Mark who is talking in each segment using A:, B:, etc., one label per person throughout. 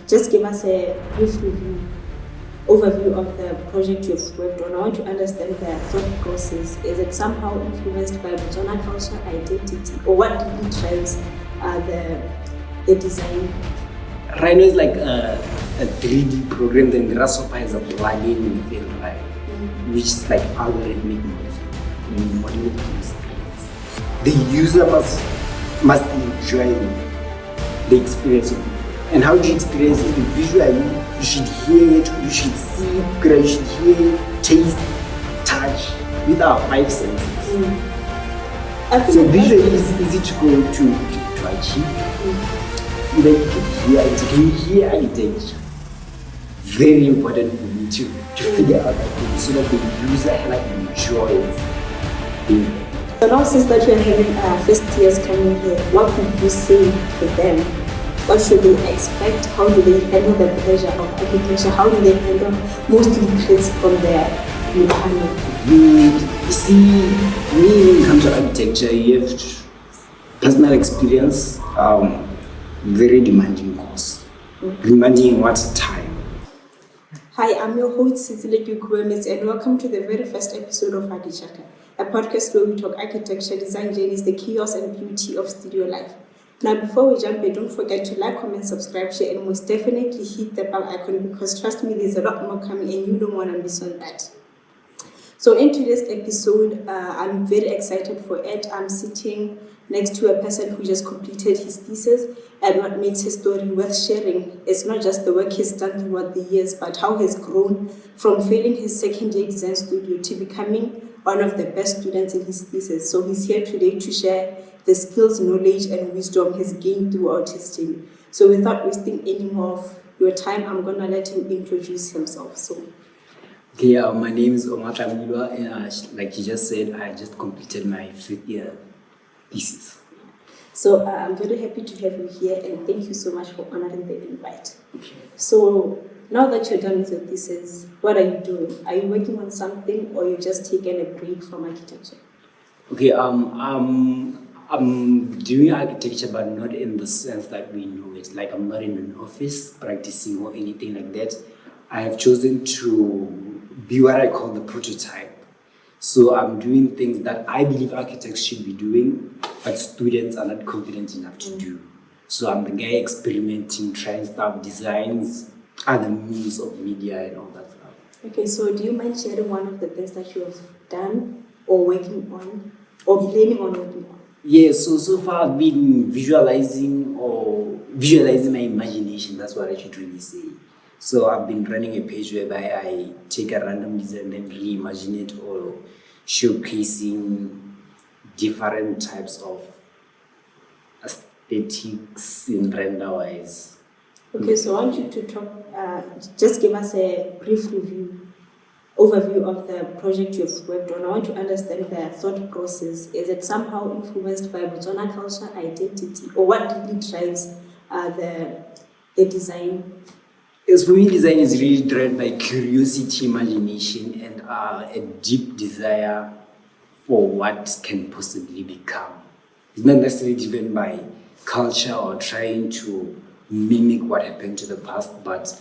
A: just give us a brief overview of the project you've worked on. I want to understand the thought process. Is it somehow influenced by Botswana culture, identity, or what really drives the design?
B: Rhino is like a 3D program, then Grasshopper is a plugin within Rhino, which is like algorithmic modeling experience. The user must enjoy the experience. And how do you experience it? Visually, you should hear it, you should see, you should hear, taste, touch, with our 5 senses. So visually is easy to go to achieve. Like you hear architecture. Very important for me to figure out that thing so that the user enjoys being there.
A: So now since that you're having first years coming here, what would you say to them? What should they expect? How do they handle the pressure of architecture? How do they handle mostly critics from their panel?
B: You see, when it comes to architecture, you have personal experience, very demanding course, demanding what time.
A: Hi, I'm your host, Cecilia Gomez, and welcome to the very first episode of ArchiChatter, a podcast where we talk architecture, design journeys, the chaos and beauty of studio life. Now, before we jump in, don't forget to like, comment, subscribe, share, and most definitely hit the bell icon because trust me, there's a lot more coming and you don't want to miss on that. So in today's episode, I'm very excited for it. I'm sitting next to a person who just completed his thesis, and what makes his story worth sharing is not just the work he's done throughout the years, but how he's grown from failing his second year design studio to becoming one of the best students in his thesis. So he's here today to share the skills, knowledge, and wisdom he's gained throughout his team. So without wasting any more of your time, I'm gonna let him introduce himself. So.
B: Okay, my name is Omaatla Moilwa, and like you just said, I just completed my 5th year thesis.
A: So I'm very happy to have you here, and thank you so much for honoring the invite.
B: Okay.
A: So now that you're done with your thesis, what are you doing? Are you working on something, or you just taking a break from architecture?
B: Okay, I'm doing architecture, but not in the sense that we know it. Like I'm not in an office practicing or anything like that. I have chosen to be what I call the prototype. So I'm doing things that I believe architects should be doing, but students are not confident enough to do. So I'm the guy experimenting, trying stuff, designs, other means of media and all that stuff.
A: Okay, so do you mind sharing one of the things that you have done or working on or planning on working on?
B: Yeah, so far I've been visualizing my imagination. That's what I should really say. So I've been running a page whereby I take a random design and then reimagine it, or showcasing different types of aesthetics in render-wise.
A: Okay, so I want you to talk, just give us a brief overview of the project you've worked on. I want to understand the thought process. Is it somehow influenced by Botswana culture, identity, or what really drives the design?
B: Yes, for me, design is really driven by curiosity, imagination, and a deep desire for what can possibly become. It's not necessarily driven by culture or trying to mimic what happened to the past, but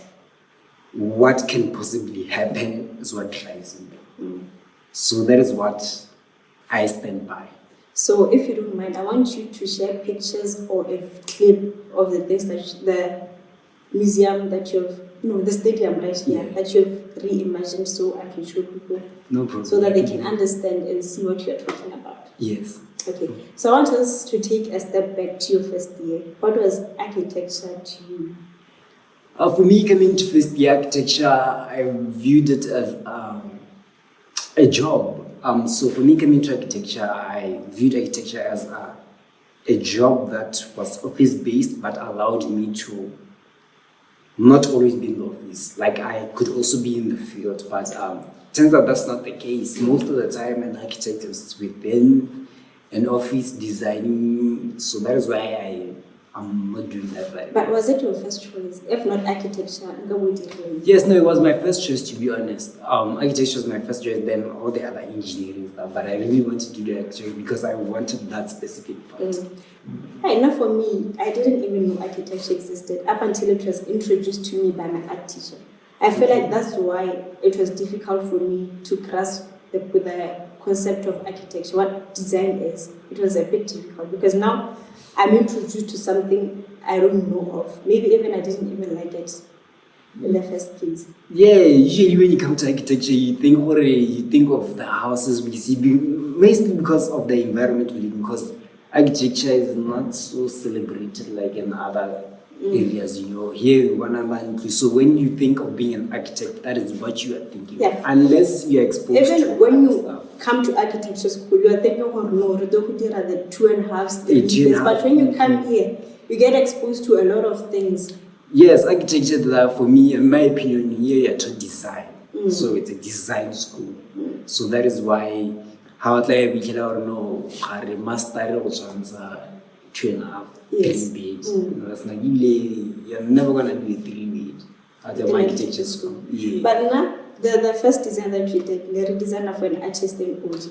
B: what can possibly happen is what drives me. So that is what I stand by.
A: So if you don't mind, I want you to share pictures or a clip of the things that the museum that the stadium right here, that you've reimagined, so I can show people.
B: No problem.
A: So that they can understand and see what you're talking about.
B: Yes.
A: Okay, so I want us to take a step back to your first year. What was architecture to you?
B: For me, coming to first year architecture, I viewed it as a job. So for me, coming to architecture, I viewed architecture as a job that was office-based, but allowed me to not always be in the office. Like I could also be in the field, but turns out that's not the case. Most of the time, an architect is within an office designing. So that is why I'm not doing that right now.
A: But was it your first choice? If not architecture,
B: yes, no, it was my first choice, to be honest. Architecture was my first choice, then all the other engineering stuff. But I really wanted to do the architecture because I wanted that specific part.
A: Hey, not for me. I didn't even know architecture existed up until it was introduced to me by my art teacher. I feel like that's why it was difficult for me to grasp the concept of architecture, what design is. It was a bit difficult because now I'm introduced to something I don't know of. Maybe even I didn't even like it in the first place.
B: Yeah, usually when you come to architecture, you think of the houses we see, mostly because of the environment we live in, because architecture is not so celebrated like in other areas, Here in Guanabara, so when you think of being an architect, that is what you are thinking.
A: Yeah.
B: Unless you're exposed
A: even
B: to
A: when you come to architecture school, you are thinking of no, the 2.5, 3 years. But when you come here, you get exposed to a lot of things.
B: Yes, architecture, for me, in my opinion, here you're taught design. So it's a design school. So that is why how I be or no, I master 2.5, 3 beats. That's not you're never gonna do a 3 beat at the architecture school. Yeah.
A: But now the first design that you did, the redesign of an artist in OG.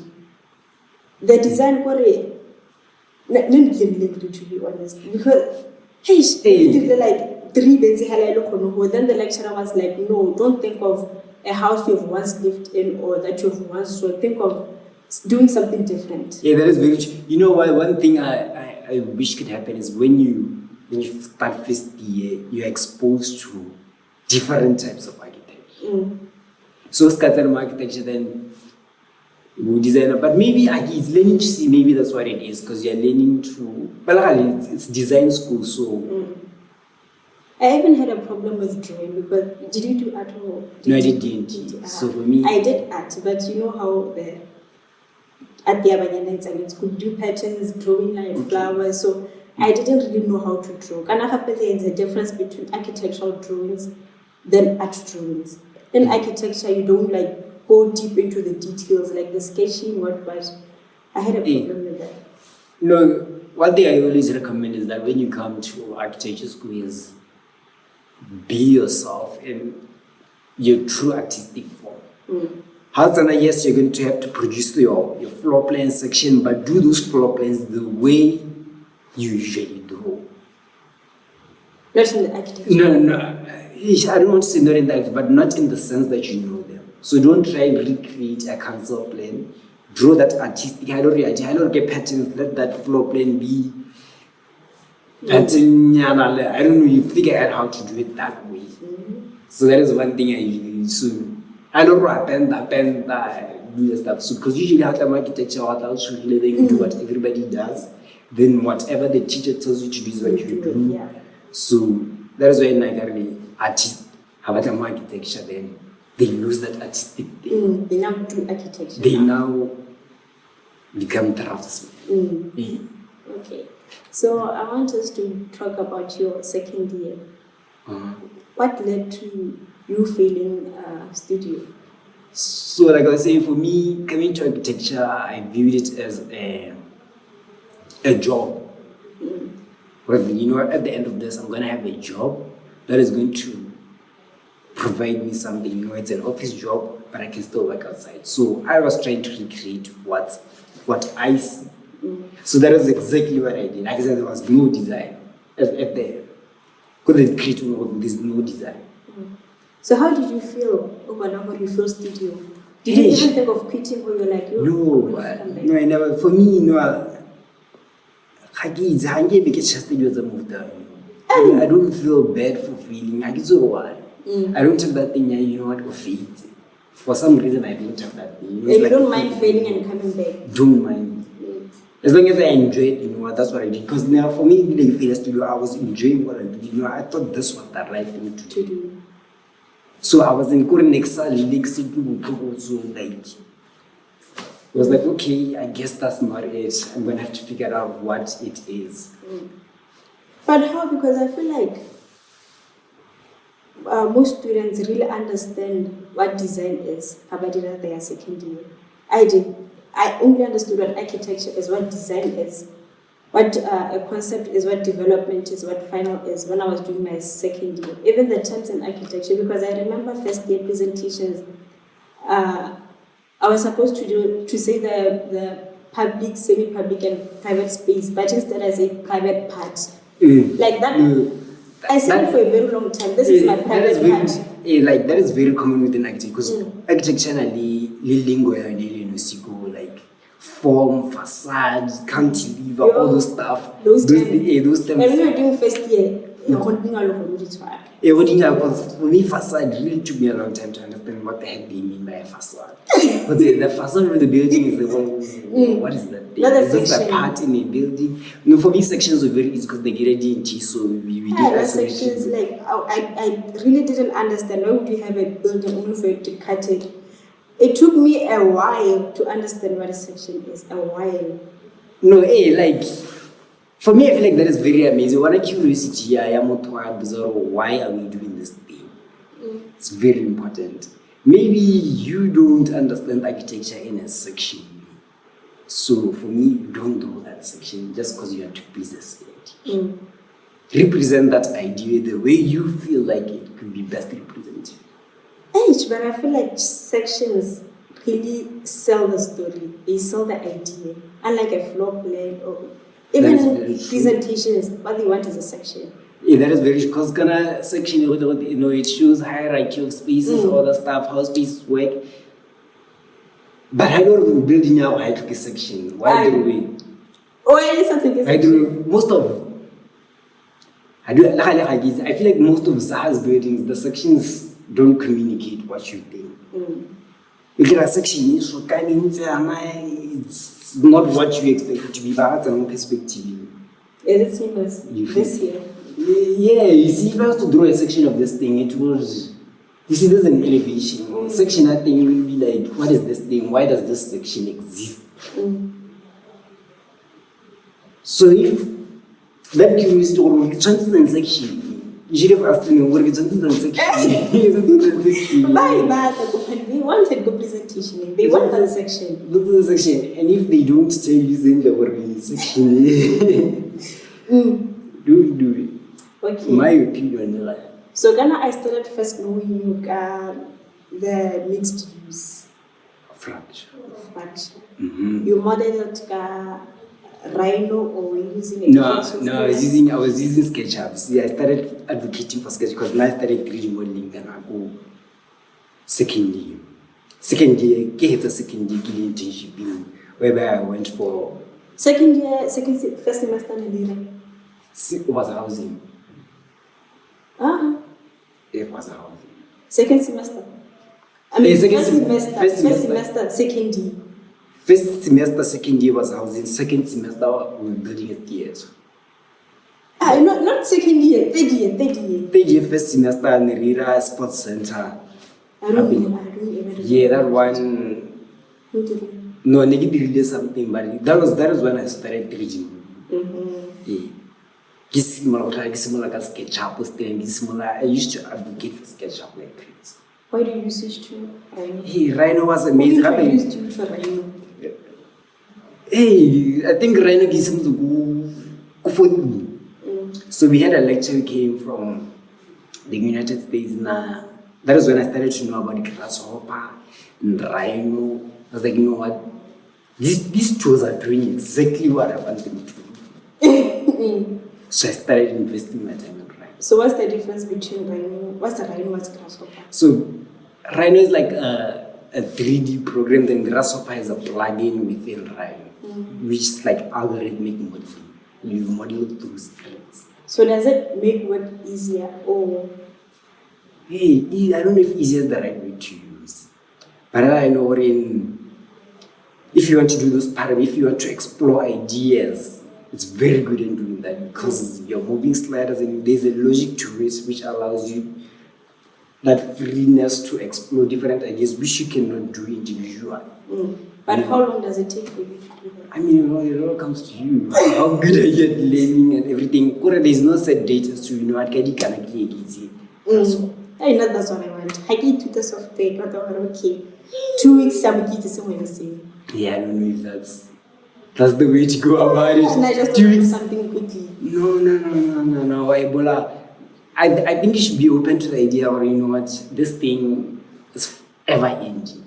A: The design for it, to be honest, because hey, like 3 beds, then the lecturer was like, no, don't think of a house you've once lived in or that you've once saw. Think of doing something different.
B: Yeah, that is very true. You know why? One thing I wish could happen is when you start first year, you're exposed to different types of architecture. So scattered architecture, then designer, but maybe he's learning to see. Maybe that's what it is, because you're learning to. But it's design school, so.
A: I even had a problem with drawing because did you do art or?
B: No, I didn't. So for me,
A: I did art, but you know how at the Abanyana it's could do patterns, drawing like flowers. So I didn't really know how to draw. And there is a difference between architectural drawings than art drawings. In architecture, you don't like go deep into the details like the sketching, but I had a problem with that.
B: No, one thing I always recommend is that when you come to architecture school is be yourself in your true artistic form. Yes, you're going to have to produce your floor plan section, but do those floor plans the way you usually draw.
A: Not in the architecture.
B: No. I don't want to say not in the architecture, but not in the sense that you know them. So don't try and recreate a council plan. Draw that artistic. I don't get patterns. Let that floor plan be. Pattern. I don't know. You figure out how to do it that way. So that is one thing I usually do. I don't attend do the stuff. So because usually after architecture, they do what everybody does. Then whatever the teacher tells you to do is what you do.
A: Yeah.
B: So that is when artists have architecture. Then they lose that artistic thing.
A: They now do architecture.
B: They now become craftsmen.
A: Okay. So I want us to talk about your second year. What led to you failing studio?
B: So like I was saying, for me, coming to architecture, I viewed it as a job. Well, at the end of this, I'm going to have a job that is going to provide me something. It's an office job, but I can still work outside. So I was trying to recreate what I see. So that is exactly what I did. Like I said, there was no design at the couldn't create. There's no design.
A: So how did you feel when you first studio? Did you even think of quitting, or you're like,
B: no, I never. For me, I don't feel bad for feeling. I don't have that thing. Of faith. For some reason, I don't have that thing.
A: And you don't mind failing and coming back.
B: Don't mind. As long as I enjoy it, that's what I did. Because now, for me, in the first studio, I was enjoying what I did. I thought this was the right thing to do. So I was in Korenexa, so like, I was like, okay, I guess that's not it. I'm going to have to figure out what it is.
A: But how? Because I feel like most students really understand what design is about their second year. I did. I only understood what architecture is, what design is, what a concept is, what development is, what final is when I was doing my second year. Even the terms in architecture, because I remember first year presentations, I was supposed to say the public, semi-public, and private space, but instead I say private part. Like that. I said it for a very long time. This is my private part.
B: Like that is very common within architecture, because architecture lingo like form, facade, cantilever, all those stuff.
A: Those terms.
B: And
A: when you're doing first year, you're continuing along with it.
B: Because for me, facade really took me a long time to understand what the heck they mean by a facade. But the facade of the building is the one. What is that? Is this a part in a building? No, for me, sections were very easy because they get a DNT, so we did isolation.
A: Sections, like I really didn't understand why would we have a building only for it to cut it. It took me a while to understand what a section is. A while.
B: No, like. For me, I feel like that is very amazing. What a curiosity I am why are we doing this thing? It's very important. Maybe you don't understand architecture in a section. So for me, don't do that section just because you have to business it. Represent that idea the way you feel like it could be best represented.
A: But I feel like sections really sell the story. They sell the idea. Unlike a floor plan or even in presentations, what they want is a section.
B: Yeah, that is very true. Because kana section, it shows hierarchy of spaces, all the stuff, how spaces work. But I don't know building now I took a section. Why do we? I do most of. I feel like most of Zaha's buildings, the sections don't communicate what you think. You get a section, so it's not what you expect it to be, but that's another perspective.
A: Is it seamless this year?
B: Yeah, you see, if I was to draw a section of this thing, it was. You see, there's an elevation. Section, I think, will be like, what is this thing? Why does this section exist? So if that curiosity or transcendent section, you should have asked me what is transcendent section.
A: They wanted good presentation. They want that section.
B: Look at the section. And if they don't tell you then the word section, do it.
A: Okay.
B: My opinion.
A: So Ghana, I started first knowing the mixed use.
B: Fracture.
A: You modeled Rhino or using a
B: No, I was using SketchUp. See, I started advocating for SketchUp because now I started 3D modeling and I go second year, internship whereby I went for
A: first semester in
B: it was housing. It was housing.
A: Second semester. First semester, second year.
B: First semester, second year was housing. Second semester, we were building a theater.
A: Not second year, third year.
B: Third year, first semester, Nerira Sports Center.
A: I don't even.
B: Yeah, that one. No, negative did something, but that was when I started 3D. Yeah. I used to advocate for SketchUp like crazy.
A: Why do you switch to Rhino?
B: Hey, Rhino was amazing.
A: Who introduced you to Rhino?
B: Hey, I think Rhino gives him to go. So we had a lecture who came from the United States. That was when I started to know about Grasshopper and Rhino. I was like, you know what? These tools are doing exactly what I want them to do. So I started investing my time in Rhino.
A: So what's the difference between Rhino? What's the Rhino? What's Grasshopper?
B: So Rhino is like a 3D program, then Grasshopper is a plugin within Rhino, which is like algorithmic modeling. You model through scripts.
A: So does it make work easier or?
B: Hey, I don't know if easier is the right way to use. But I know if you want to do those patterns, if you want to explore ideas, it's very good in doing that because you're moving sliders and there's a logic to it which allows you that freeness to explore different ideas which you cannot do individually.
A: But how long does it take for you to do that?
B: I mean, it all comes to you. How good are you at learning and everything? There's no set date as to, what can you easy.
A: I know that's what I want. I get to the software, but okay. 2 weeks, I'm going to somewhere the same.
B: Yeah, I don't know if that's the way to go about it.
A: And I just do something quickly.
B: No, Ebola. I think you should be open to the idea, or this thing is ever ending.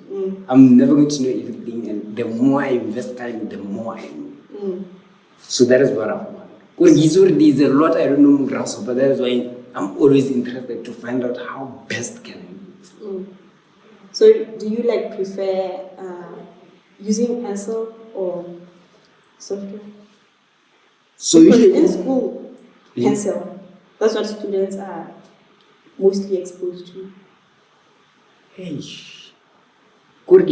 B: I'm never going to know everything, and the more I invest time, the more I know. So that is what I want. Because there's a lot I don't know in grasshopper, that is why I'm always interested to find out how best can I do it.
A: So do you like prefer using pencil or software?
B: So
A: because
B: usually
A: in school, pencil, that's what students are mostly exposed to.
B: Hey, pencil, I'm going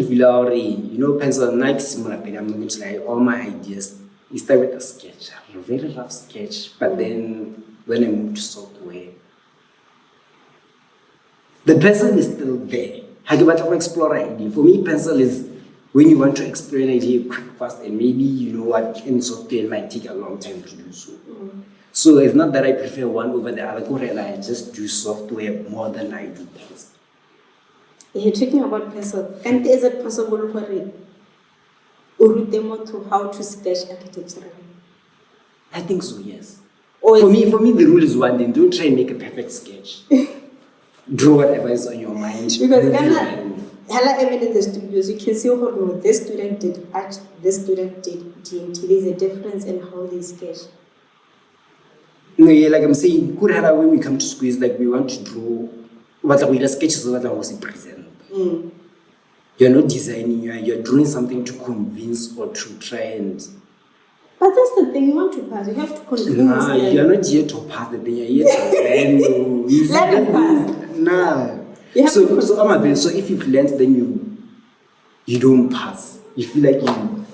B: to like all my ideas. You start with a sketch, a very rough sketch, but then when I moved to software, the pencil is still there. How do you explore an idea? For me, pencil is when you want to explore an idea quick, fast, and maybe you know what in software it might take a long time to do so. So it's not that I prefer one over the other. I just do software more than I do pencil.
A: You're talking about pencil, and is it possible for to how to sketch architecture?
B: I think so, yes.
A: Or
B: for me, the rule is one thing: don't try and make a perfect sketch. Draw whatever is on your mind.
A: Because even in the studios, you can see how this student did art, this student did GMT. There's a difference in how they sketch.
B: No, yeah, like I'm saying, when we come to school, is like we want to draw what we sketches what I was present. You're not designing, you're drawing something to convince or to try and.
A: But that's the thing, you want to pass, you have to convince them.
B: You're not here to pass the thing, you're here to learn.
A: Let them pass.
B: Nah. So if you've learned, then you don't pass. You feel like you.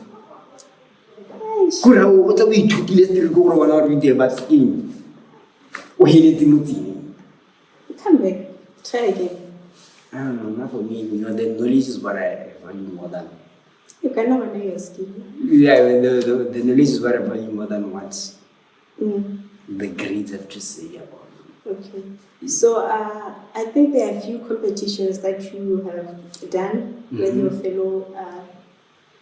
B: What are we talking? Let's go one hour with but skin.
A: Come back, try again.
B: I don't know, not for me. The knowledge is what I value more than.
A: You can never know your skill.
B: Yeah, the knowledge is what I value more than what the grades have to say about it.
A: Okay. So I think there are a few competitions that you have done with your fellow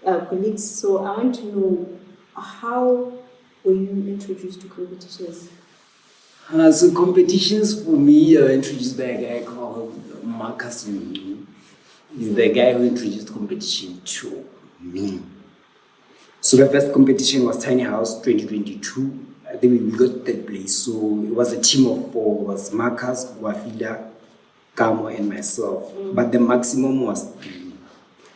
A: colleagues. So I want to know, how were you introduced to competitions?
B: So competitions for me are introduced by a guy called Marcus. He's the guy who introduced competition to me. So the first competition was Tiny House 2022. I think we got third place. So it was a team of 4. It was Marcus, Guafila, Kamo, and myself. But the maximum was 3.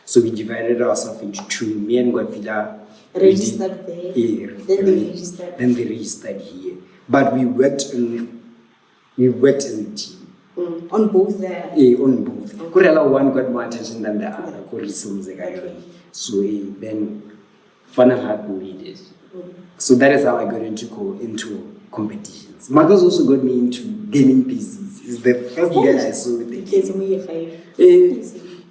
B: So we divided ourselves into 2. Me and Guafila
A: registered there.
B: Yeah, then they registered here. But we worked as a team.
A: On both there?
B: Yeah, on both. One got more attention than the other. So then final hard we did. So that is how I got into competitions. Marcus also got me into gaming PCs. He's the first guy I saw with the
A: game.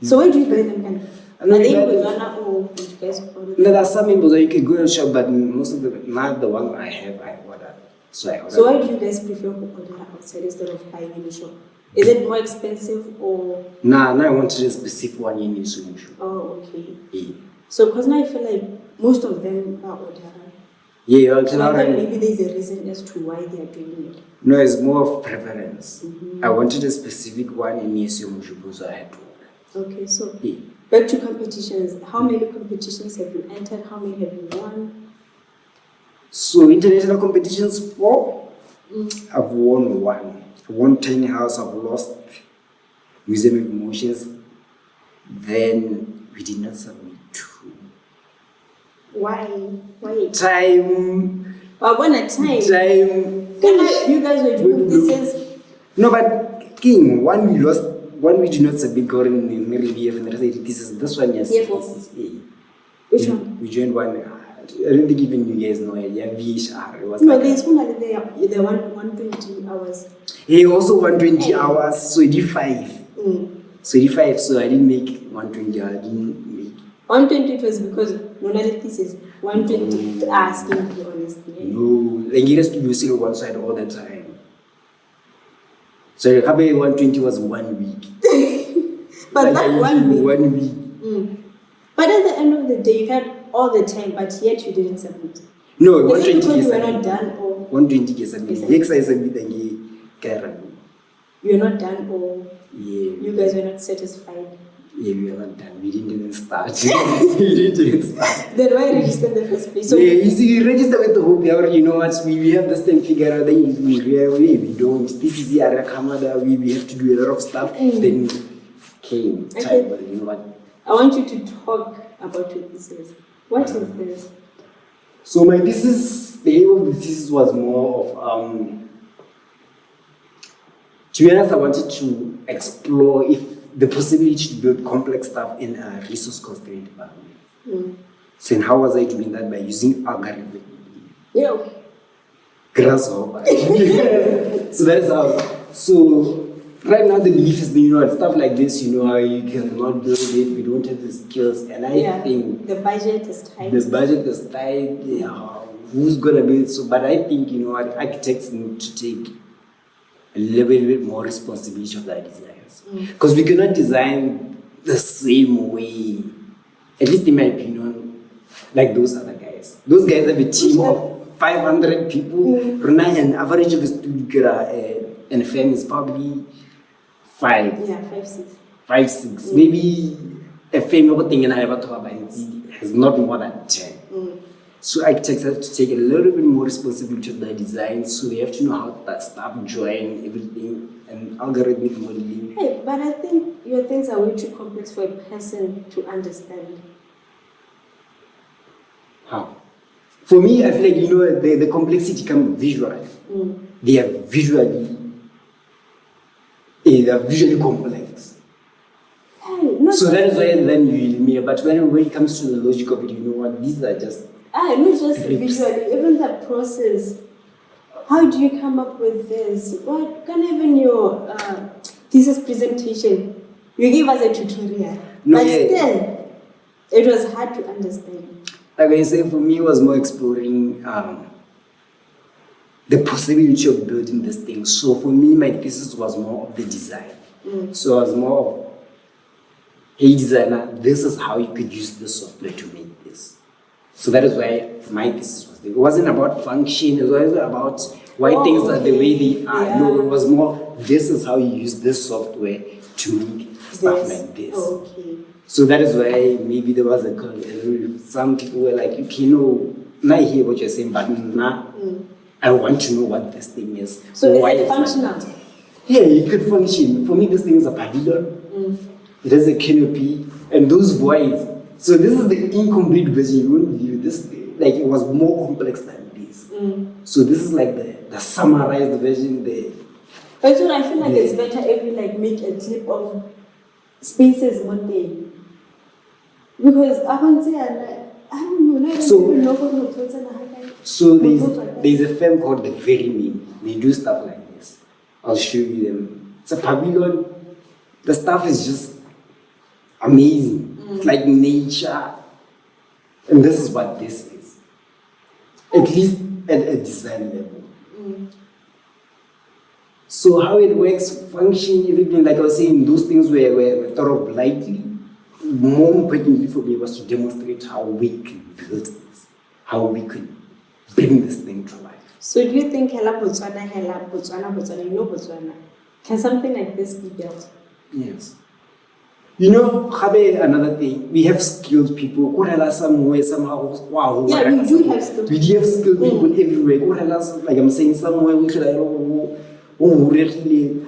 A: So where do you buy them? Are they in Ghana or which guys?
B: There are some members you can go and shop, but most of them, not the one I have, I ordered. So
A: why do you guys prefer to order outside instead of buying in the shop? Is it more expensive or?
B: Nah, I wanted a specific one in the shop.
A: Oh, okay.
B: Yeah.
A: So, because now I feel like most of them are ordering.
B: Yeah,
A: so maybe there's a reason as to why they are doing it.
B: No, it's more of preference. I wanted a specific one in Yesium, so I had to order.
A: Okay, so back to competitions. How many competitions have you entered? How many have you won?
B: So international competitions 4. I've won 1. I won Tiny House. I've lost Museum of Emotions. Then we did not submit 2.
A: Why?
B: Time.
A: I want a time. You guys were doing this.
B: No, but King, one we lost. One we did not submit. This one, yes.
A: Which one?
B: We joined one. I don't think even you guys know it. Yeah, VHR. It was
A: no, there's one that they 120 hours.
B: He also 120 hours, so he did 5. So he did 5, so I didn't make 120 hours. I didn't make
A: 120. It was because no thesis 120 asking to be honest.
B: No, like he has to do still one side all the time. So the 120 was 1 week.
A: But that 1 week.
B: 1 week.
A: But at the end of the day, you had all the time, but yet you didn't submit.
B: No,
A: 120 because you were not done or
B: 120 is submit. Exercise submit.
A: You're not done or
B: you
A: guys were not satisfied.
B: Yeah, we haven't done. We didn't even start. We didn't even start.
A: Then why register in the first place? So
B: yeah, you see, we register with the hope. You know what? We have this thing figured out. Then we don't. This is the Kamada. We have to do a lot of stuff. Then came time. But you know what?
A: I want you to talk about your thesis. What is this?
B: So my thesis, the aim of the thesis was more of to be honest, I wanted to explore if the possibility to build complex stuff in a resource-constrained environment. So how was I doing that? By using algorithm.
A: Yeah.
B: Grasshopper. So that's how. So right now the belief is, stuff like this, you cannot build it, we don't have the skills. And I think
A: the budget is tight.
B: The budget is tight. Who's gonna build? So, but I think architects need to take a little bit more responsibility of their designs, because we cannot design the same way. At least in my opinion, like those other guys. Those guys have a team of 500 people. An average of a studio and firm is probably 5.
A: Yeah, 5, 6.
B: 5, 6. Maybe a firm has not more than 10. So architects have to take a little bit more responsibility of their design, so they have to know how that stuff join everything and algorithmic modeling.
A: Hey, but I think your things are way too complex for a person to understand.
B: How? For me, I feel like the complexity comes visually. They are visually complex.
A: Hey,
B: so that is why then you but when it comes to the logic of it, these are just
A: not just visually, even the process. How do you come up with this? What can even your thesis presentation? You gave us a tutorial, but still, it was hard to understand.
B: Like I say, for me, it was more exploring the possibility of building this thing. So for me, my thesis was more of the design. So it was more of, hey designer, this is how you could use this software to make this. So that is why my thesis was there. It wasn't about function, it wasn't about why things are the way they are. Yeah. No, it was more, this is how you use this software to make stuff like this. So that is why maybe there was some people were like, now I hear what you're saying, but now I want to know what this thing is.
A: So why is it functional?
B: Yeah, it could function. For me, this thing is a pavilion. It has a canopy, and those voids. So this is the incomplete version. You won't view this, like it was more complex than this. So this is like the summarized version there.
A: But I feel like it's better if you make a clip of spaces one day. Because I won't say, I don't know. So there's a firm called the Very Mean. They do stuff like this. I'll show you them. It's a pavilion. The stuff is just amazing. It's like nature. And this is what this is. At least at a design level. So how it works, function, everything, like I was saying, those things were thought of lightly. More importantly for me was to demonstrate how we could build this, how we could bring this thing to life. So do you think Botswana, can something like this be built?
B: Yes. Another thing, we have skilled people. Somehow, wow.
A: Yeah, we do have skilled people.
B: We have skilled people everywhere. Like I'm saying, somewhere we should this thing.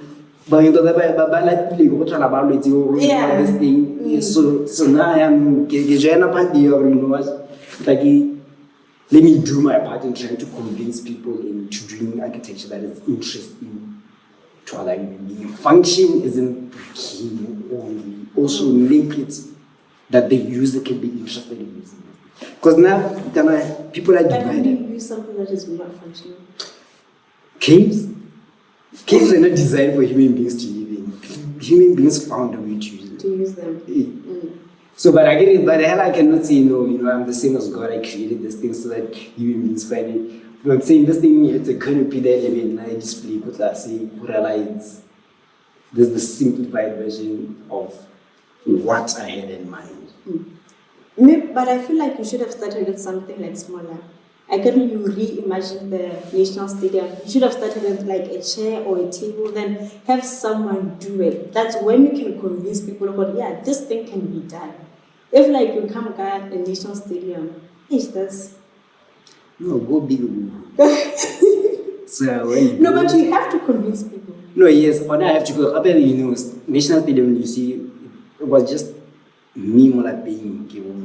B: So now I am let me do my part in trying to convince people into doing architecture that is interesting to other human beings. Function isn't key only. Also make it that the user can be interested in using it. Because now people are divided.
A: But how do you use something that is not functional?
B: Caves? Caves are not designed for human beings to live in. Human beings found a way to use them.
A: To use them.
B: Yeah. So, but I get it, but hell I cannot say, no, I'm the same as God, I created this thing so that human beings find it. But I'm saying this thing, it's a canopy there, I display, what I say, this is the simplified version of what I had in mind.
A: But I feel like you should have started with something like smaller. I can you reimagine the National Stadium. You should have started with like a chair or a table, then have someone do it. That's when you can convince people about, yeah, this thing can be done. If like you come at the National Stadium, that's...
B: No, go big. So when
A: no, but you have to convince people.
B: No, yes, or I have to go. National Stadium, you see, it was just me more like being given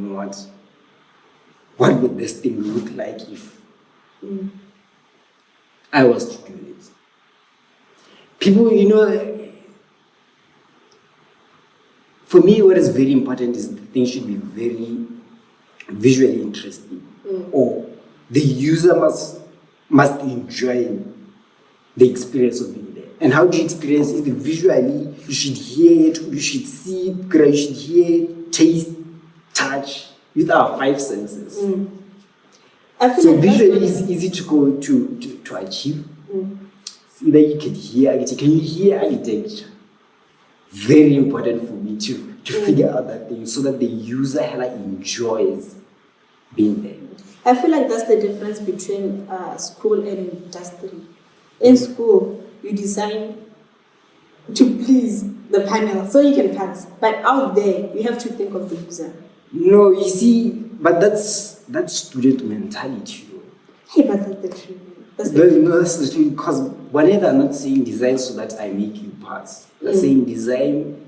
B: what would this thing look like if I was to do it? People, for me, what is very important is the thing should be very visually interesting, or the user must enjoy the experience of being there. And how do you experience it? Visually, you should hear it, you should see it, you should hear it, taste, touch, with our 5 senses. So like visually it's easy to go to achieve. Either you can hear architecture. Can you hear architecture? Very important for me to figure out that thing so that the user enjoys being there.
A: I feel like that's the difference between school and industry. In school, you design to please the panel so you can pass. But out there, you have to think of the user.
B: No, you see, but that's student mentality.
A: Hey, but that's the truth.
B: That's the truth, because whenever I'm not saying design so that I make you pass, I'm saying design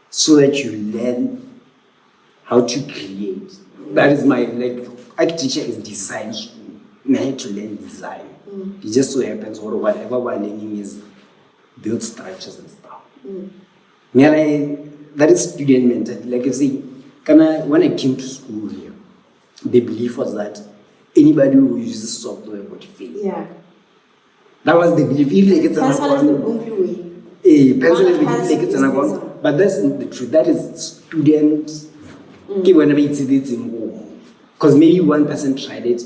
B: so that you learn how to create. That is my, architecture is design school. I had to learn design. It just so happens, or whatever we're learning is build structures and stuff. That is student mentality. Like I say, when I came to school here, the belief was that anybody who uses software would fail.
A: Yeah.
B: That was the belief.
A: Pencil is the only way.
B: Pencil is the it's an but that's not the truth. That is students. Because maybe one person tried it.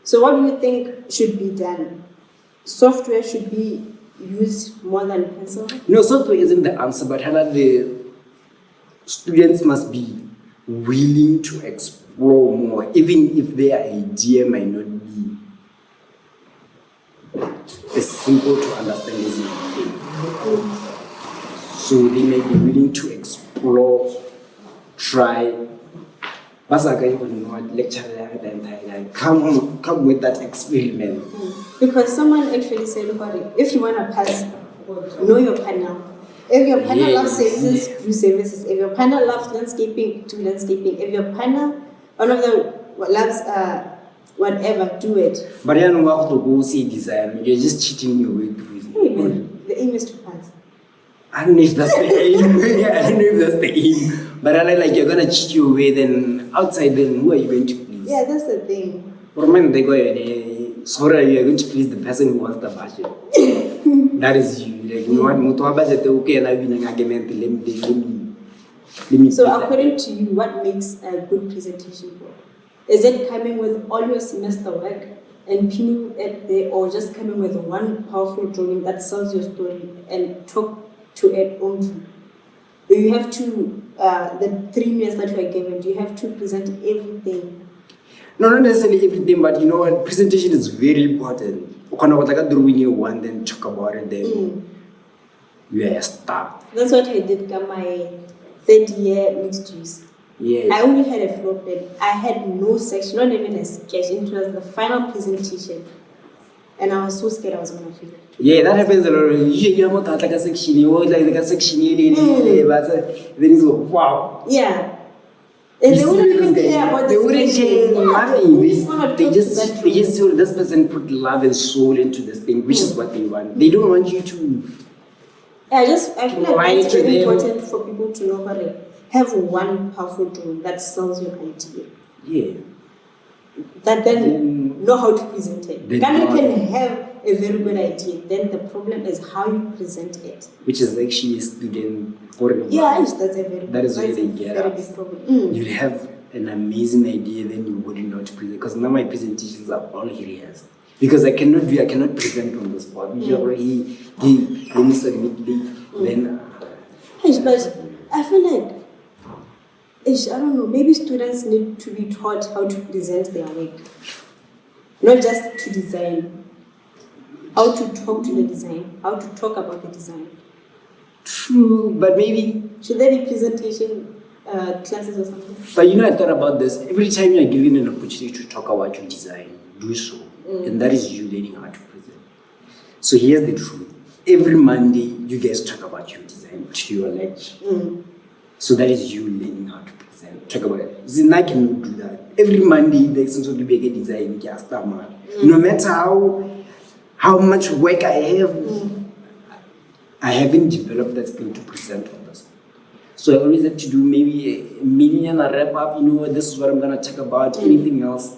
A: So what do you think should be done? Software should be used more than pencil?
B: No, software isn't the answer, but the students must be willing to explore more, even if their idea might not be as simple to understand as you think. So they may be willing to explore, try. Come with that experiment.
A: Because someone actually said about it, if you want to pass, know your panel. If your panel loves services, do services. If your panel loves landscaping, do landscaping. If your panel, one of them loves whatever, do it.
B: But you don't have to go see design. You're just cheating your way through it.
A: Hey man, the aim is to pass.
B: I don't know if that's the aim. But I like you're gonna cheat your way. Then outside, then who are you going to please?
A: Yeah, that's the thing.
B: For men, they go. Sorry, you are going to please the person who wants the budget. That is you. Like, you want more budget, okay, let me.
A: So according to you, what makes a good presentation work? Is it coming with all your semester work and pinning it there, or just coming with one powerful drawing that sells your story and talk to it only? Do you have to, the 3 minutes that you are given, do you have to present everything?
B: No, not necessarily everything, but you know what, presentation is very important. When you want, then talk about it, then you are a star.
A: That's what I did in my 3rd year mixed use.
B: Yeah.
A: I only had a floor plan. I had no section, not even a sketch. It was the final presentation. And I was so scared I was going to fail.
B: Yeah, that happens a lot. Usually you have like a section, you want like a section, then it's wow.
A: Yeah. And they wouldn't even care about the
B: nothing. They just feel this person put love and soul into this thing, which is what they want. They don't want you to.
A: I feel like it's very important for people to know how to have one powerful tool that sells your idea.
B: Yeah.
A: That then know how to present it. Then you can have a very good idea. Then the problem is how you present it.
B: Which is actually a student.
A: Yeah, that's a very
B: that is where they get
A: very big problem.
B: You'll have an amazing idea, then you wouldn't know how to present. Because now my presentations are all areas. Because I cannot present on the spot. You already let me submit then.
A: But I feel like I don't know, maybe students need to be taught how to present their work. Not just to design. How to talk to the design. How to talk about the design.
B: True, but maybe...
A: Should there be presentation classes or something?
B: But I thought about this. Every time you're given an opportunity to talk about your design, do so. And that is you learning how to present. So here's the truth. Every Monday, you guys talk about your design to your lecture. So that is you learning how to present. Talk about it. See, I cannot do that. Every Monday, there's some sort of big design. No matter how much work I have, I haven't developed that skill to present on this. So I always have to do maybe a million, a wrap up, this is what I'm going to talk about. Anything else,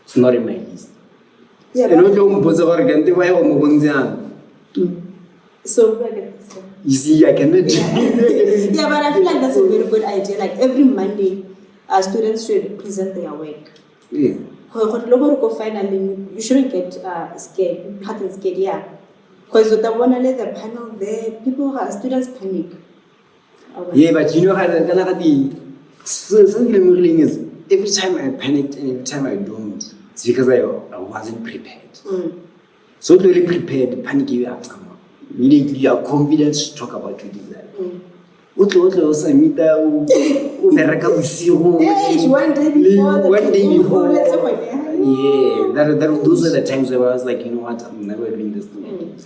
B: it's not in my list.
A: Yeah, so
B: you see, I cannot.
A: Yeah, but I feel like that's a very good idea. Like every Monday, students should present their work.
B: Yeah.
A: Finally, you shouldn't get scared. Yeah. Because with the panel there, students panic.
B: Yeah, but so something is every time I panicked and every time I don't, it's because I wasn't prepared. So really prepared, panic you are immediately you are confident to talk about your design.
A: One day before
B: those are the times where I was like, you know what, I'm never doing this thing.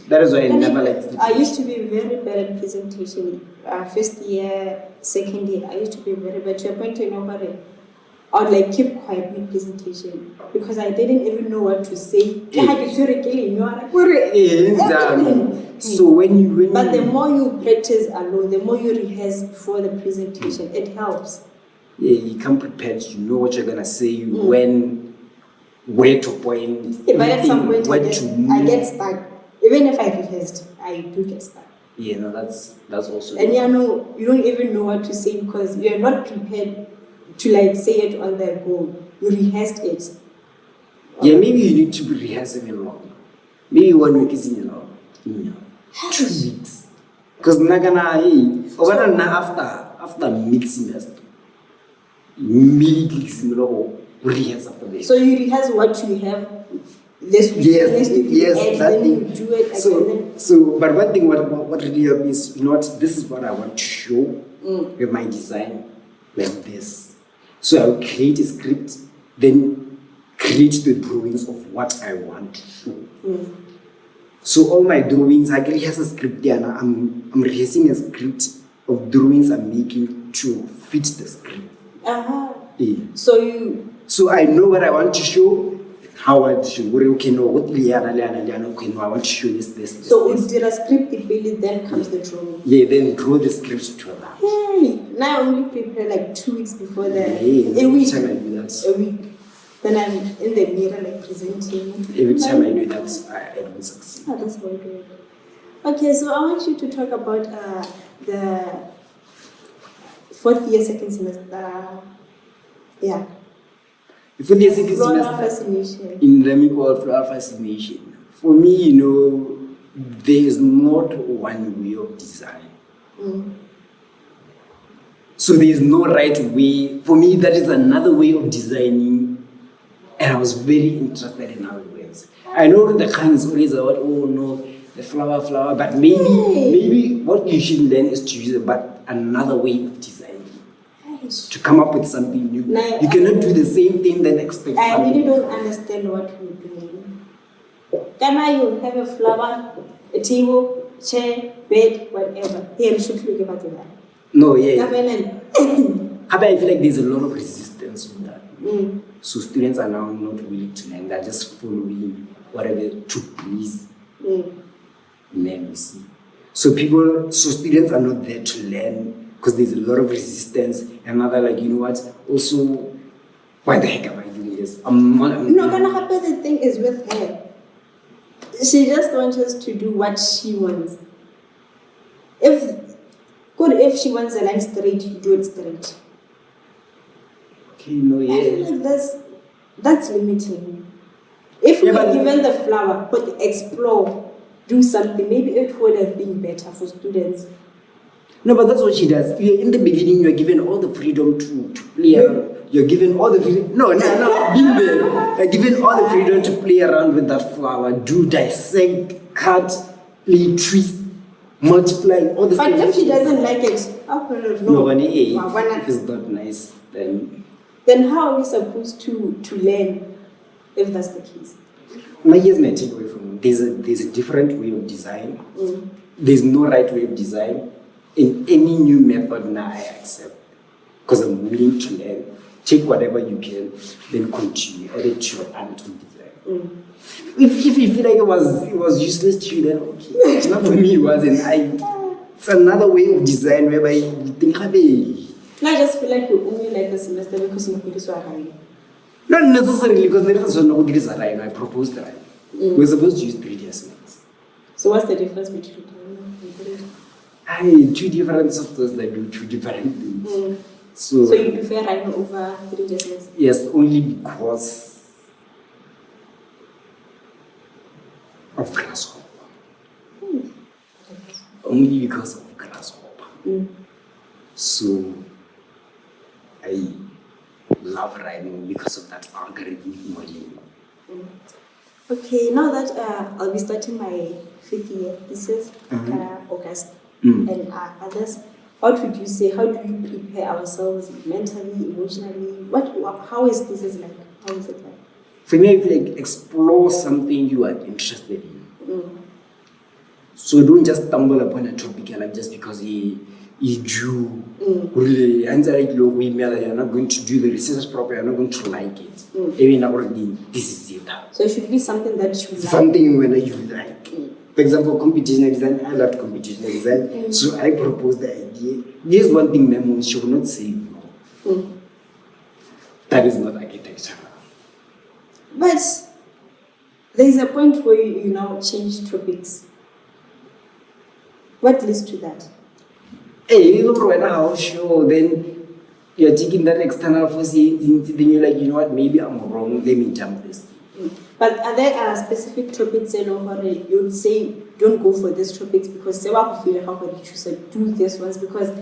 B: That is why I never liked it.
A: I used to be very bad at presentation. First year, second year, I used to be very bad to a point where I would like keep quiet mid presentation because I didn't even know what to say.
B: So when
A: but the more you practice alone, the more you rehearse before the presentation, it helps.
B: Yeah, you come prepared. You know what you're gonna say, where to point.
A: But at some point, I get stuck. Even if I rehearsed, I do get stuck.
B: Yeah, no, that's also.
A: And you don't even know what to say because you're not prepared to say it on the go. You rehearsed it.
B: Yeah, maybe you need to be rehearsing it long. Maybe 1 week is enough. 2 weeks. Because after mid-semester, immediately rehearse after this.
A: So you rehearse what you have this week.
B: Yes,
A: then you do it again.
B: So, but one thing what really helped me is, this is what I want to show with my design, like this. So I'll create a script, then create the drawings of what I want to show. So all my drawings, I actually has a script there. I'm rehearsing a script of drawings I'm making to fit the script. Yeah. So I know what I want to show, how I want to show. Okay, no, what I want to show this.
A: So is there a script then comes the drawing?
B: Yeah, then draw the script to that.
A: Hey, now I only prepare 2 weeks before that.
B: Yeah,
A: a week.
B: Every time I do that.
A: A week. Then I'm in the mirror presenting.
B: Every time I do that, I don't succeed.
A: Oh, that's very good. Okay, so I want you to talk about the 4th year, second semester. Yeah.
B: The 4th year, second
A: Floral
B: semester
A: fascination.
B: in Remy called floral fascination. For me, there is not one way of design. So there is no right way. For me, that is another way of designing. And I was very interested in how it works. I know the kind is always about, the flower, but maybe what you should learn is to use another way of designing. To come up with something new. You cannot do the same thing then expect something.
A: I really don't understand what you're doing. Can you have a flower, a table, chair, bed, whatever? Here, you should look about that.
B: No, yeah. I feel like there's a lot of resistance with that. So students are now not willing to learn. They're just following whatever to please learn, you see. So students are not there to learn because there's a lot of resistance. And now they're like, you know what? Also, why the heck am I doing this?
A: The thing is with her. She just wants us to do what she wants. If she wants a line straight, you do it straight.
B: Okay, no, yeah.
A: I feel like that's limiting. If we were given the flower, but explore, do something, maybe it would have been better for students.
B: No, but that's what she does. In the beginning, you're given all the freedom to play around. You're given all the freedom. No, being there. You're given all the freedom to play around with that flower, do dissect, cut, play, twist, multiply, all the
A: stuff. But if she doesn't like it,
B: no, if it's not nice, then
A: how are we supposed to learn if that's the case?
B: Here's my takeaway from it. There's a different way of design. There's no right way of design. In any new method now, I accept because I'm willing to learn. Take whatever you can, then continue, add it to your Anton design. If you feel like it was useless to you, then okay. It's not for me, it wasn't. It's another way of design whereby you think, hey.
A: No, I just feel like we only like the semester because you this one.
B: Not necessarily because I proposed that. We're supposed to use 3D estimates.
A: So what's the difference between
B: two different softwares that do two different things.
A: So you prefer Rhino over 3D estimates?
B: Yes, only because of Grasshopper. Only because of Grasshopper. So I love Rhino because of that algorithmic modeling.
A: Okay, now that I'll be starting my 5th year, this is August, and others. What would you say? How do we prepare ourselves mentally, emotionally? How is this like? How is it like?
B: For me, I feel like explore something you are interested in. So don't just stumble upon a topic just because you do really, and you're not going to do the research properly, you're not going to like it. Even already, this is it.
A: So it should be something that you like.
B: Something when you like. For example, computational design, I loved computational design. So I proposed the idea. There's one thing Memo, she will not say no. That is not architecture.
A: But there's a point where you now change topics. What leads to that?
B: Hey, sure, then you're taking that external force, then you're like, you know what, maybe I'm wrong, let me jump this.
A: But are there specific topics you would say don't go for these topics because they will feel how you choose to do this ones? Because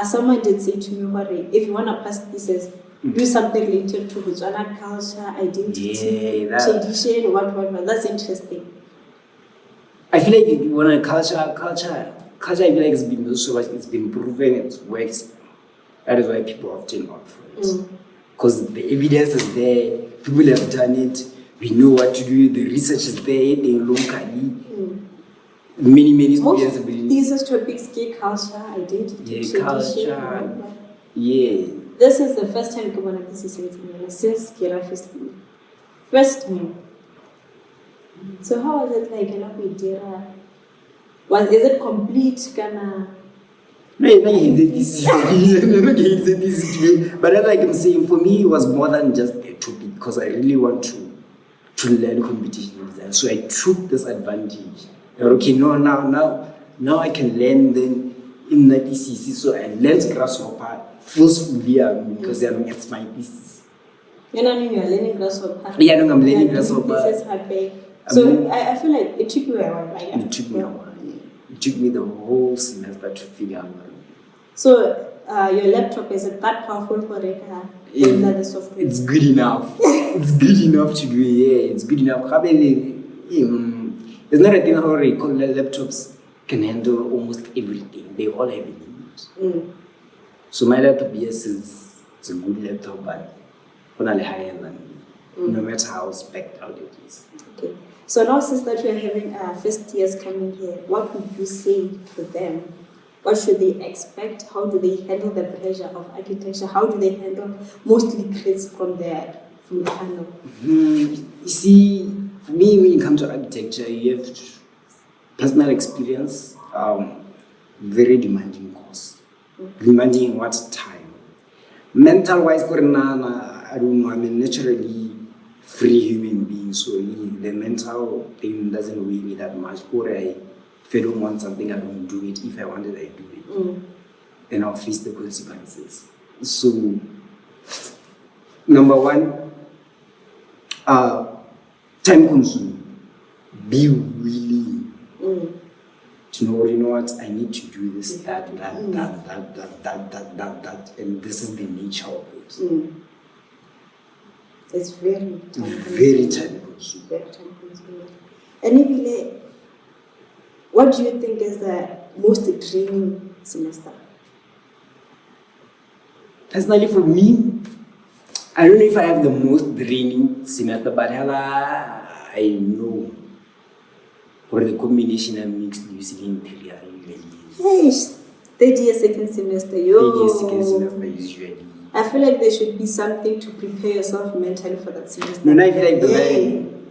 A: someone did say to me, if you want to pass this, do something related to Botswana culture, identity, tradition, what. That's interesting.
B: I feel like you want a culture, I feel like it's been so much, it's been proven, it works. That is why people often opt for it. Because the evidence is there, people have done it, we know what to do, the research is there, they locally. Many students have been.
A: These topics, culture, identity, tradition.
B: Yeah.
A: This is the first time this is since Kira first time. So how was it like? Is it complete?
B: No, but like I'm saying, for me, it was more than just a topic because I really want to learn computational design. So I took this advantage. Okay, now I can learn then in the thesis. So I learned Grasshopper forcefully because it's my thesis.
A: You're learning Grasshopper.
B: Yeah, I'm learning Grasshopper.
A: So I feel like it took you a while.
B: It took me a while. It took me the whole semester to figure out.
A: So your laptop, is it that powerful for the software?
B: It's good enough. It's good enough to do it. Yeah, it's good enough. It's not a thing how laptops can handle almost everything. They all have limits. So my laptop, yes, it's a good laptop, but only higher than no matter how spec'd out it is.
A: Okay. So now since that we are having first years coming here, what would you say to them? What should they expect? How do they handle the pressure of architecture? How do they handle mostly crits from the panel?
B: You see, for me, when it comes to architecture, you have personal experience, very demanding course. Demanding what time? Mental-wise, I don't know, I'm a naturally free human being, so the mental thing doesn't weigh me that much. Or if I don't want something, I don't do it. If I want it, I do it. Then I'll face the consequences. So, number one, time consuming. Be willing to know, you know what, I need to do this, that, and this is the nature of it.
A: It's very
B: time consuming.
A: And maybe, what do you think is the most draining semester?
B: Personally, for me, I don't know if I have the most draining semester, but I know for the combination of mixed using interior
A: Yes, third year, second semester.
B: Usually.
A: I feel like there should be something to prepare yourself mentally for that semester.
B: No, I feel like the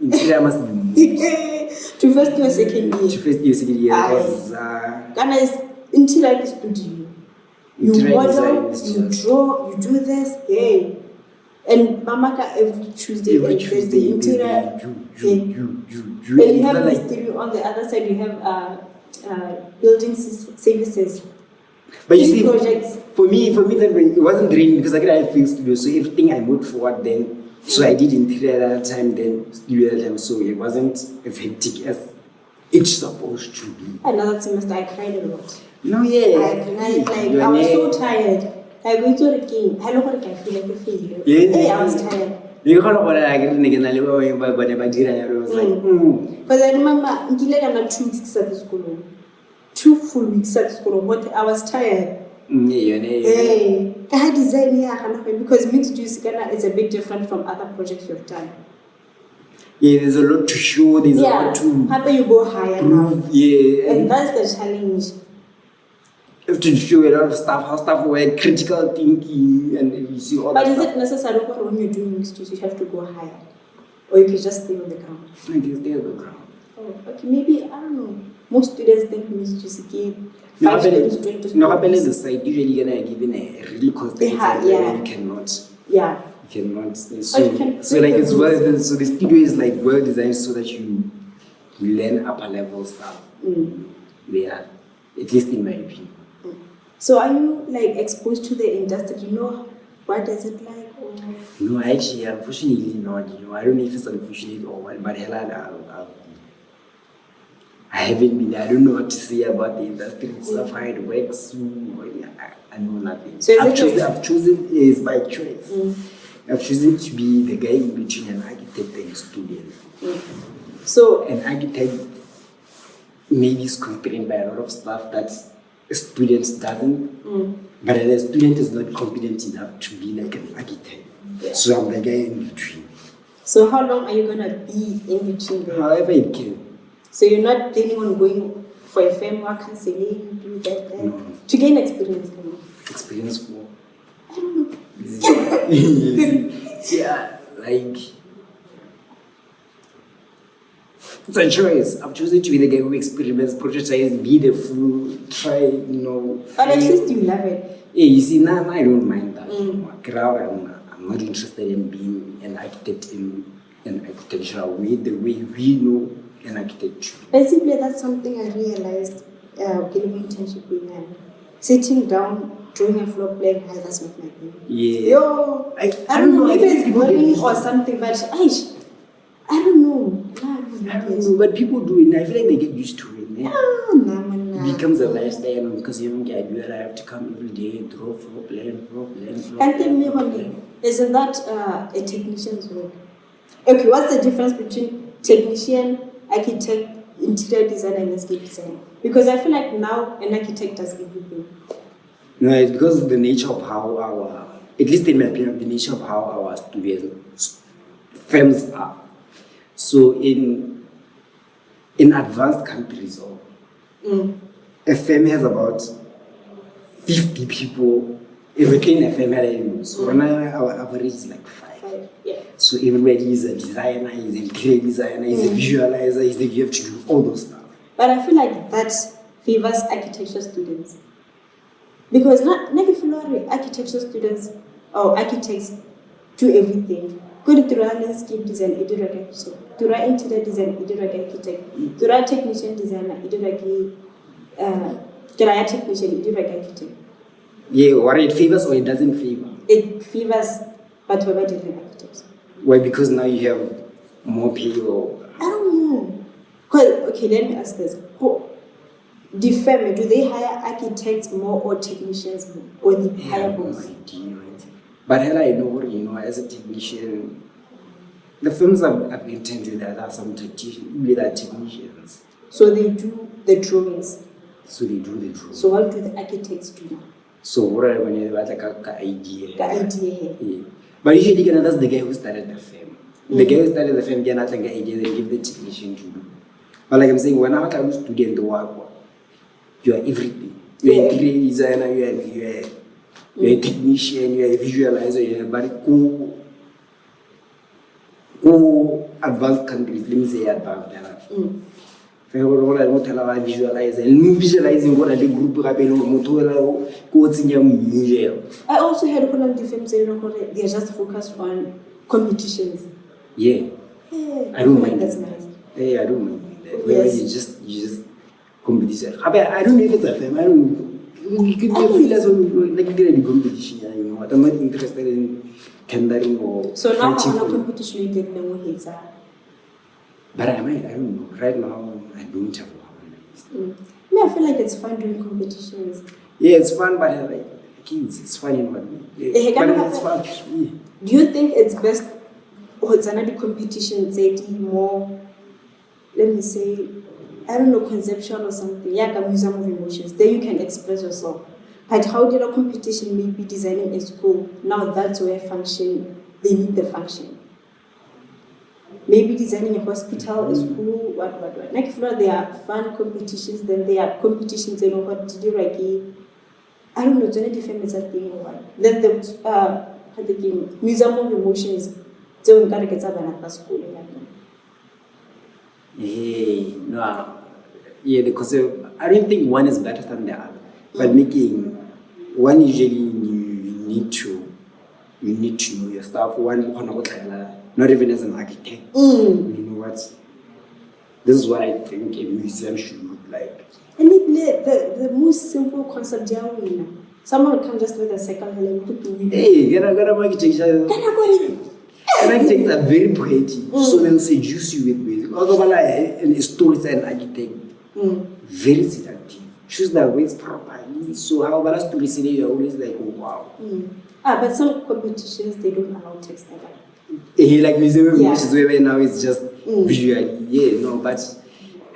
B: interior must be moved.
A: To first year, second year.
B: Second year. Because
A: Ghana is interior is studio. You model, you draw, you do this, hey. And Mamaka every Tuesday and Thursday interior. And you have the studio on the other side. You have building services.
B: But you see,
A: projects.
B: for me, it wasn't draining because I had field studio, so everything I moved forward then. So I did interior at that time, then studio at that time. So it wasn't as hectic as it's supposed to be.
A: Another semester, I cried a lot.
B: No, yeah.
A: I was so tired. I went to the game. I don't think I feel like a failure. Hey, I was tired.
B: Because I
A: remember, I had 2 weeks at the school. 2 full weeks at school. But I was tired. Hey, I had design here because mixed use is a bit different from other projects you've done.
B: Yeah, there's a lot to show. There's a lot to.
A: How about you go higher now?
B: Yeah,
A: and that's the challenge.
B: You have to show a lot of stuff, how stuff work, critical thinking, and you see all that.
A: But is it necessary that when you're doing mixed use, you have to go higher, or you can just stay on the ground?
B: I can stay on the ground.
A: Oh, okay. Maybe I don't know. Most students think mixed use again.
B: No, happen is the site usually gonna given a really constant where you cannot.
A: Yeah.
B: You cannot. So like it's well. So the studio is like well designed so that you learn upper level stuff. Yeah, at least in my opinion.
A: So are you like exposed to the industry? You know what does it like? Or?
B: No, actually, unfortunately not. I don't know if it's unfortunate or what, but I haven't been. I don't know what to say about the industry itself, how it works. I know nothing. So I've chosen is by choice. I've chosen to be the guy in between an architect and a student.
A: So
B: an architect maybe is constrained by a lot of stuff that a student doesn't, but the student is not competent enough to be like an architect. So I'm the guy in between.
A: So how long are you gonna be in between?
B: However it can.
A: So you're not planning on going for a framework counseling, do that, to gain experience?
B: Experience for?
A: I don't know.
B: Yeah, like it's a choice. I'm choosing to be the guy who experiments, prototypes, be the fool, try,
A: But at least you love it.
B: Yeah, you see, now I don't mind that. I'm not interested in being an architect in an architectural way, the way we know an architecture.
A: Basically, that's something I realized getting my internship in sitting down, drawing a floor plan, that's not my thing.
B: Yeah.
A: I don't know if it's boring or something, but I don't know.
B: I don't know, but people do it. I feel like they get used to it.
A: It
B: becomes a lifestyle because you don't get I have to come every day, draw floor plan.
A: And tell me one thing, isn't that a technician's work? Okay, what's the difference between technician, architect, interior designer, and landscape designer? Because I feel like now an architect does everything.
B: No, it's because of the nature of how at least in my opinion, the nature of how our students firms are. So in advanced countries, a firm has about 50 people. Everything a firm has, so our average is like 5.
A: Yeah.
B: So everybody is a designer, is a interior designer, is a visualizer, you have to do all those stuff.
A: But I feel like that favors architecture students. Because not if you know architecture students or architects do everything. Go to landscape design, interior architect. To interior design, interior architect. To technician designer, interior technician, interior architect.
B: Yeah, or it favors or it doesn't favor.
A: It favors, but we're different architects.
B: Why? Because now you have more pay or?
A: I don't know. Okay, let me ask this. the firm, do they hire architects more or technicians more? Or they hire both?
B: But hell, I know, as a technician, the firms I've intended with that are some technicians.
A: So they do the drawings.
B: So they do the drawings.
A: So what do the architects do?
B: So what are when you have like an idea?
A: The idea.
B: Yeah. But usually that's the guy who started the firm. The guy who started the firm get not like an idea they give the technician to do. But like I'm saying, when I'm a student, you are everything. You are a graphic designer, you are a technician, you are a visualizer, you are go advanced countries, let me say advanced. Visualizing what the group
A: I also heard one of the films they are just focused on competitions.
B: Yeah. I don't mind.
A: That's nice.
B: Yeah, I don't mind that.
A: Yes.
B: You just competition. I don't know if it's a film. I don't know. You can feel as like you get a competition, you know. I'm not interested in tendering or
A: so now
B: fighting
A: how
B: for
A: competition you get no hits.
B: But I don't know. Right now I don't have one.
A: I feel like it's fun doing competitions.
B: Yeah, it's fun, but like kids, it's fun in one way. But it's fun. Yeah.
A: Do you think it's best or it's another competition more, let me say, I don't know, conceptual or something, like a museum of emotions, there you can express yourself. But how did a competition maybe designing a school, now that's where function, they need the function. Maybe designing a hospital, a school, what. Like if not, there are fun competitions, then there are competitions, you know, what to do, like, I don't know, it's only different thing or what. Then the museum of emotions, so we gotta get up and school.
B: Yeah, because I don't think one is better than the other. But making one usually you need to know your stuff. One not even as an architect. You know what? This is what I think a museum should look like.
A: And the most simple concept, someone can just with a cycle and put to
B: hey, architects are very poetic, so they'll seduce you with ways. A storyteller and architect, very seductive. Choose their ways properly. So how about a storyteller, you're always like, oh wow.
A: But some competitions they don't allow text like that.
B: Like museum, which is where now it's just visually. Yeah, no, but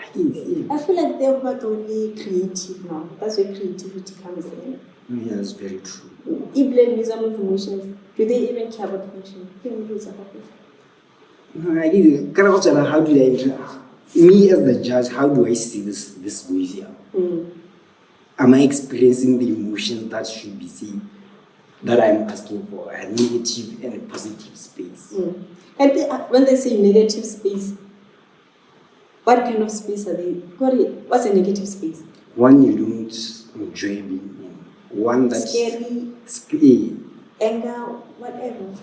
A: I feel like they're not only creative now. That's where creativity comes in.
B: Yeah, that's very true.
A: Even museum of emotions, do they even care about function?
B: No, I guess, how do me as the judge, how do I see this museum? Am I experiencing the emotions that should be seen, that I'm asking for, a negative and a positive space?
A: And when they say negative space, what kind of space are they? What's a negative space?
B: One you don't enjoy being in. One that's
A: scary, anger, whatever.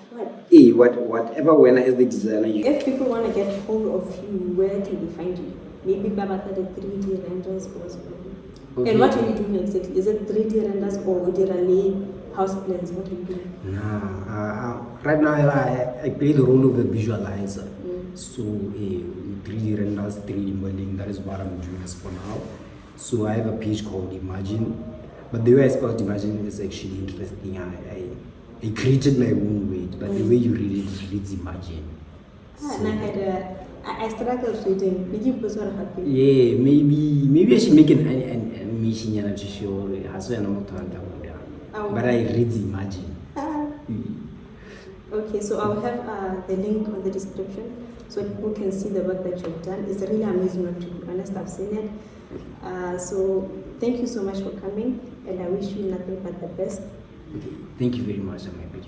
B: Whatever. When as the designer,
A: if people want to get hold of you, where can they find you? Maybe Babata the 3D renders or something. Okay. And what are you doing exactly? Is it 3D renders or house plans? What are you doing?
B: Right now I play the role of the visualizer. So 3D renders, 3D modeling, that is what I'm doing as for now. So I have a page called Imagine. But the way I spelled Imagine is actually interesting. I created my own way, but the way you read it, it reads Imagine.
A: I struggled reading. Did you post what happened?
B: Yeah, maybe I should make an animation to show but I read Imagine.
A: Okay, so I'll have the link on the description so people can see the work that you've done. It's really amazing, to be honest. I've seen it. So thank you so much for coming, and I wish you nothing but the best.
B: Okay, thank you very much. I'm happy.